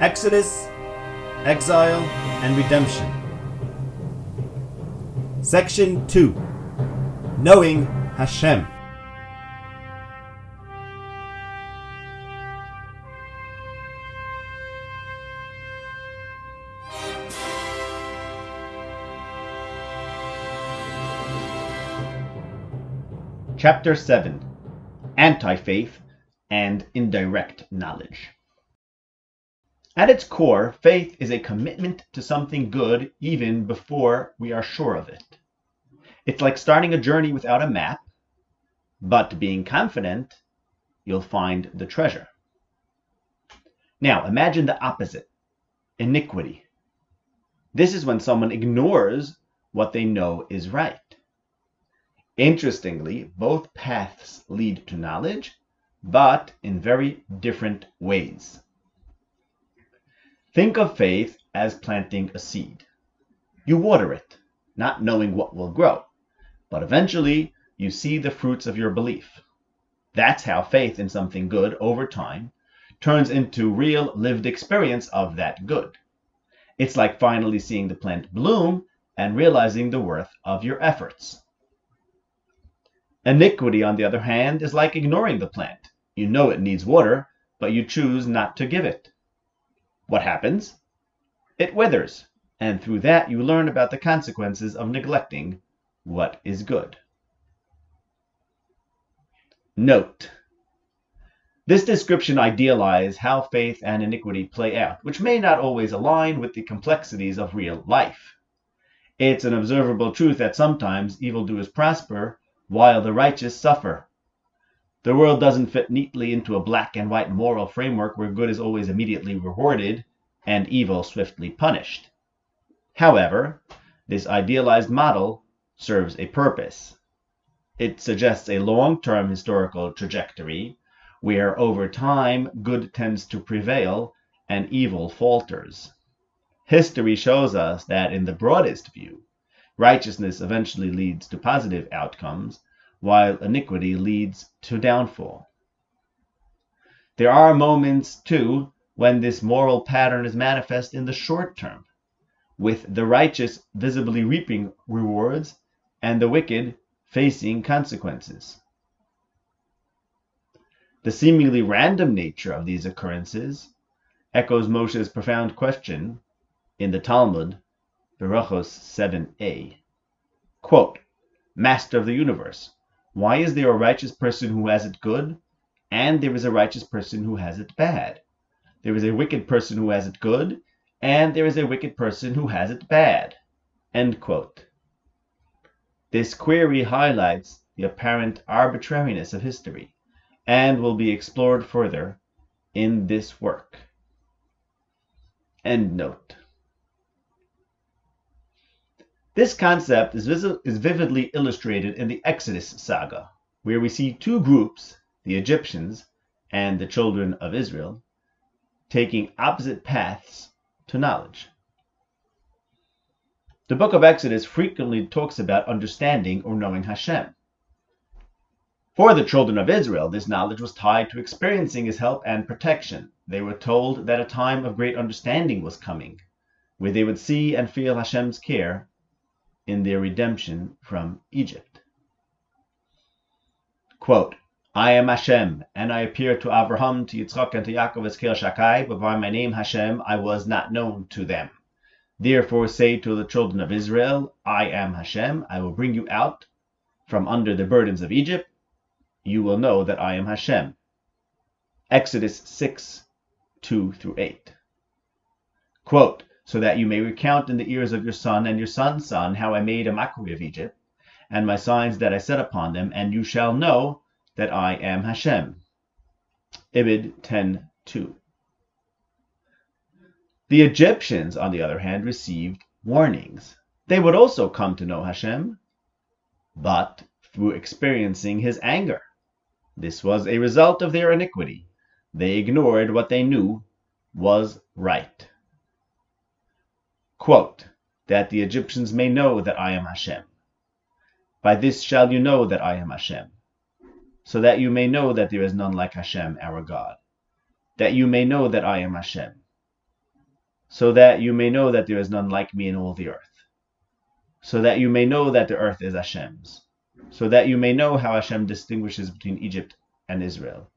Exodus, Exile and Redemption. Section 2. Knowing Hashem. Chapter 7. Anti-faith and Indirect Knowledge. At its core, faith is a commitment to something good even before we are sure of it. It's like starting a journey without a map, but being confident you'll find the treasure. Now, imagine the opposite, iniquity. This is when someone ignores what they know is right. Interestingly, both paths lead to knowledge, but in very different ways. Think of faith as planting a seed. You water it, not knowing what will grow, but eventually you see the fruits of your belief. That's how faith in something good over time turns into real lived experience of that good. It's like finally seeing the plant bloom and realizing the worth of your efforts. Iniquity, on the other hand, is like ignoring the plant. You know it needs water, but you choose not to give it. What happens? It withers, and through that you learn about the consequences of neglecting what is good. Note: this description idealizes how faith and iniquity play out, which may not always align with the complexities of real life. It's an observable truth that sometimes evildoers prosper while the righteous suffer. The world doesn't fit neatly into a black and white moral framework where good is always immediately rewarded and evil swiftly punished. However, this idealized model serves a purpose. It suggests a long-term historical trajectory where over time good tends to prevail and evil falters. History shows us that in the broadest view, righteousness eventually leads to positive outcomes, while iniquity leads to downfall. There are moments, too, when this moral pattern is manifest in the short term, with the righteous visibly reaping rewards and the wicked facing consequences. The seemingly random nature of these occurrences echoes Moshe's profound question in the Talmud, Berachos 7a. Quote, Master of the universe, why is there a righteous person who has it good, and there is a righteous person who has it bad? There is a wicked person who has it good, and there is a wicked person who has it bad. End quote. This query highlights the apparent arbitrariness of history, and will be explored further in this work. End note. This concept is vividly illustrated in the Exodus saga, where we see two groups, the Egyptians and the children of Israel, taking opposite paths to knowledge. The book of Exodus frequently talks about understanding or knowing Hashem. For the children of Israel, this knowledge was tied to experiencing His help and protection. They were told that a time of great understanding was coming, where they would see and feel Hashem's care in their redemption from Egypt. Quote, I am Hashem, and I appeared to Abraham, to Yitzchak, and to Yaakov as Kel Shakai, but by my name Hashem I was not known to them. Therefore say to the children of Israel, I am Hashem, I will bring you out from under the burdens of Egypt. You will know that I am Hashem. Exodus 6, 2-8. Quote, so that you may recount in the ears of your son and your son's son how I made a mockery of Egypt, and my signs that I set upon them, and you shall know that I am Hashem. Ibid 10:2. The Egyptians, on the other hand, received warnings. They would also come to know Hashem, but through experiencing His anger. This was a result of their iniquity. They ignored what they knew was right. Quote, that the Egyptians may know that I am Hashem. By this shall you know that I am Hashem, so that you may know that there is none like Hashem, our God, that you may know that I am Hashem. so that you may know that there is none like me in all the earth, so that you may know that the earth is Hashem's, so that you may know how Hashem distinguishes between Egypt and Israel.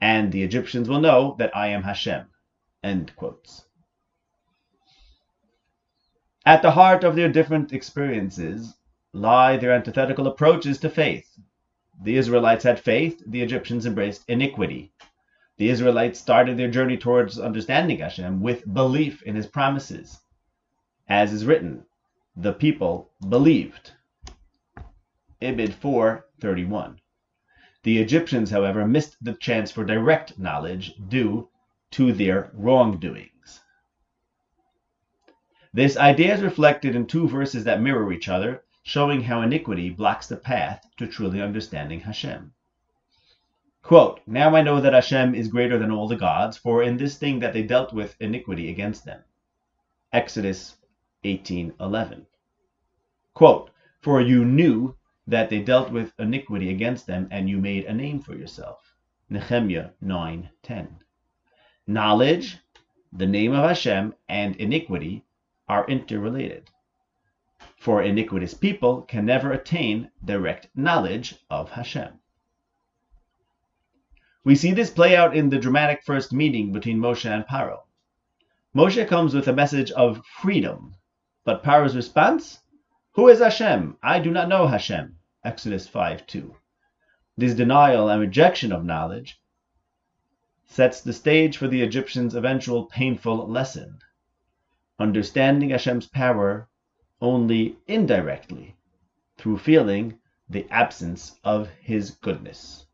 And the Egyptians will know that I am Hashem. End quotes. At the heart of their different experiences lie their antithetical approaches to faith. The Israelites had faith, the Egyptians embraced iniquity. The Israelites started their journey towards understanding Hashem with belief in his promises. As is written, the people believed. Ibid 4:31. The Egyptians, however, missed the chance for direct knowledge due to their wrongdoings. This idea is reflected in two verses that mirror each other, showing how iniquity blocks the path to truly understanding Hashem. Quote, "Now I know that Hashem is greater than all the gods, for in this thing that they dealt with iniquity against them." Exodus 18:11. Quote, "For you knew that they dealt with iniquity against them, and you made a name for yourself." Nehemiah 9:10. Knowledge, the name of Hashem, and iniquity are interrelated, for iniquitous people can never attain direct knowledge of Hashem. We see this play out in the dramatic first meeting between Moshe and Paro. Moshe comes with a message of freedom, but Paro's response? "Who is Hashem? I do not know Hashem." Exodus 5:2. This denial and rejection of knowledge sets the stage for the Egyptians' eventual painful lesson: understanding Hashem's power only indirectly, through feeling the absence of his goodness.